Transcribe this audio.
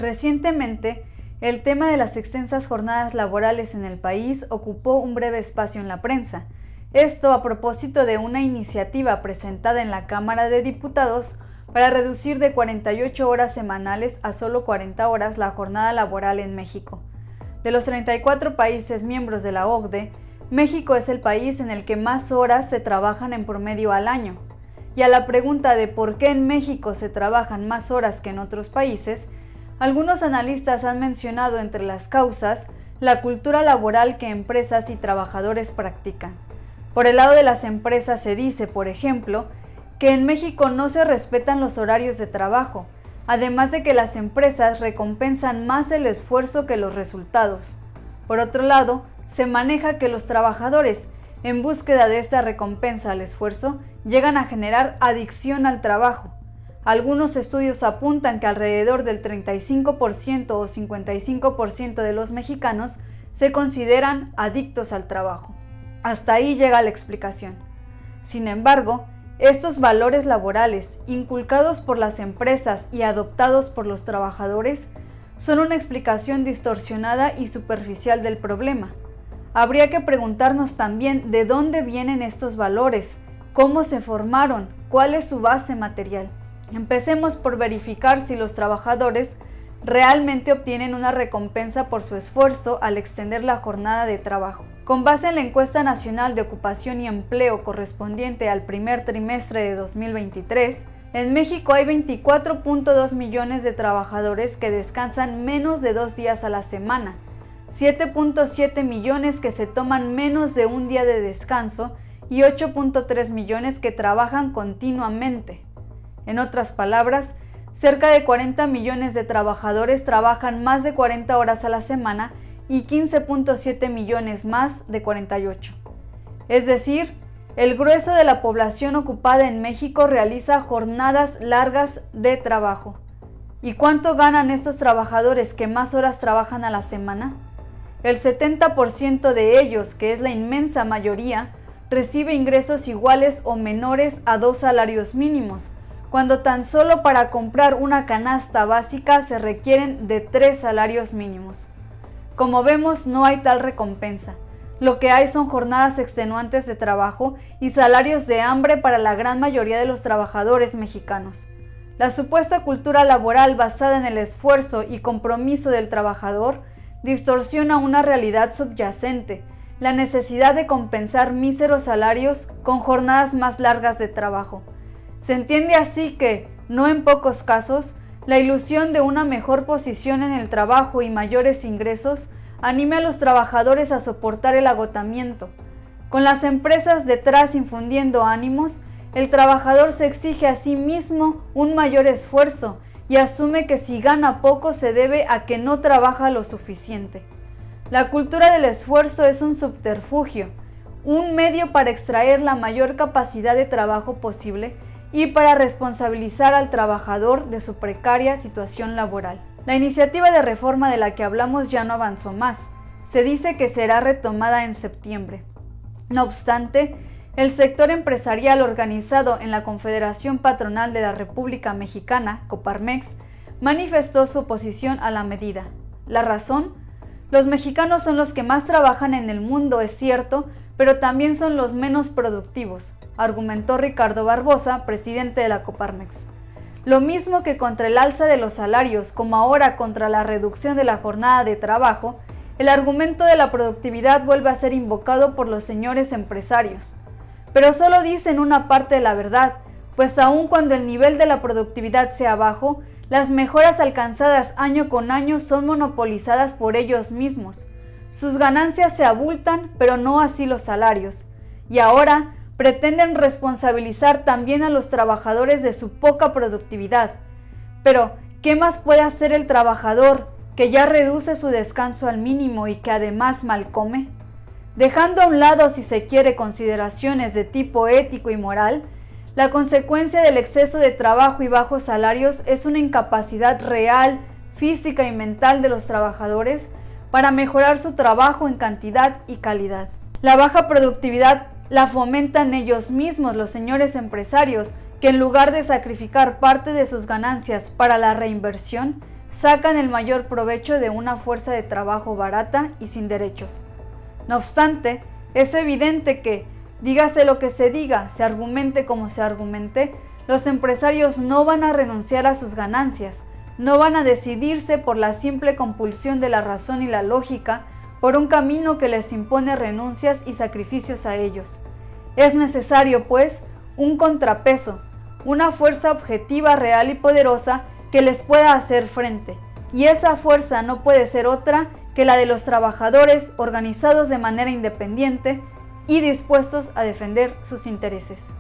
Recientemente, el tema de las extensas jornadas laborales en el país ocupó un breve espacio en la prensa. Esto a propósito de una iniciativa presentada en la Cámara de Diputados para reducir de 48 horas semanales a solo 40 horas la jornada laboral en México. De los 34 países miembros de la OCDE, México es el país en el que más horas se trabajan en promedio al año. Y a la pregunta de por qué en México se trabajan más horas que en otros países, algunos analistas han mencionado entre las causas la cultura laboral que empresas y trabajadores practican. Por el lado de las empresas se dice, por ejemplo, que en México no se respetan los horarios de trabajo, además de que las empresas recompensan más el esfuerzo que los resultados. Por otro lado, se maneja que los trabajadores, en búsqueda de esta recompensa al esfuerzo, llegan a generar adicción al trabajo. Algunos estudios apuntan que alrededor del 35% o 55% de los mexicanos se consideran adictos al trabajo. Hasta ahí llega la explicación. Sin embargo, estos valores laborales, inculcados por las empresas y adoptados por los trabajadores, son una explicación distorsionada y superficial del problema. Habría que preguntarnos también de dónde vienen estos valores, cómo se formaron, cuál es su base material. Empecemos por verificar si los trabajadores realmente obtienen una recompensa por su esfuerzo al extender la jornada de trabajo. Con base en la Encuesta Nacional de Ocupación y Empleo correspondiente al primer trimestre de 2023, en México hay 24.2 millones de trabajadores que descansan menos de 2 días a la semana, 7.7 millones que se toman menos de un día de descanso y 8.3 millones que trabajan continuamente. En otras palabras, cerca de 40 millones de trabajadores trabajan más de 40 horas a la semana y 15.7 millones más de 48. Es decir, el grueso de la población ocupada en México realiza jornadas largas de trabajo. ¿Y cuánto ganan estos trabajadores que más horas trabajan a la semana? El 70% de ellos, que es la inmensa mayoría, recibe ingresos iguales o menores a 2 salarios mínimos, cuando tan solo para comprar una canasta básica se requieren de 3 salarios mínimos. Como vemos, no hay tal recompensa. Lo que hay son jornadas extenuantes de trabajo y salarios de hambre para la gran mayoría de los trabajadores mexicanos. La supuesta cultura laboral basada en el esfuerzo y compromiso del trabajador distorsiona una realidad subyacente, la necesidad de compensar míseros salarios con jornadas más largas de trabajo. Se entiende así que, no en pocos casos, la ilusión de una mejor posición en el trabajo y mayores ingresos anime a los trabajadores a soportar el agotamiento. Con las empresas detrás infundiendo ánimos, el trabajador se exige a sí mismo un mayor esfuerzo y asume que si gana poco se debe a que no trabaja lo suficiente. La cultura del esfuerzo es un subterfugio, un medio para extraer la mayor capacidad de trabajo posible y para responsabilizar al trabajador de su precaria situación laboral. La iniciativa de reforma de la que hablamos ya no avanzó más. Se dice que será retomada en septiembre. No obstante, el sector empresarial organizado en la Confederación Patronal de la República Mexicana, Coparmex, manifestó su oposición a la medida. ¿La razón? Los mexicanos son los que más trabajan en el mundo, es cierto, pero también son los menos productivos, argumentó Ricardo Barbosa, presidente de la Coparmex. Lo mismo que contra el alza de los salarios, como ahora contra la reducción de la jornada de trabajo, el argumento de la productividad vuelve a ser invocado por los señores empresarios. Pero solo dicen una parte de la verdad, pues aun cuando el nivel de la productividad sea bajo, las mejoras alcanzadas año con año son monopolizadas por ellos mismos. Sus ganancias se abultan, pero no así los salarios. Y ahora pretenden responsabilizar también a los trabajadores de su poca productividad. Pero, ¿qué más puede hacer el trabajador que ya reduce su descanso al mínimo y que además mal come? Dejando a un lado, si se quiere, consideraciones de tipo ético y moral, la consecuencia del exceso de trabajo y bajos salarios es una incapacidad real, física y mental de los trabajadores para mejorar su trabajo en cantidad y calidad. La baja productividad la fomentan ellos mismos, los señores empresarios, que en lugar de sacrificar parte de sus ganancias para la reinversión, sacan el mayor provecho de una fuerza de trabajo barata y sin derechos. No obstante, es evidente que, dígase lo que se diga, se argumente como se argumente, los empresarios no van a renunciar a sus ganancias, no van a decidirse por la simple compulsión de la razón y la lógica por un camino que les impone renuncias y sacrificios a ellos. Es necesario, pues, un contrapeso, una fuerza objetiva, real y poderosa que les pueda hacer frente, y esa fuerza no puede ser otra que la de los trabajadores organizados de manera independiente y dispuestos a defender sus intereses.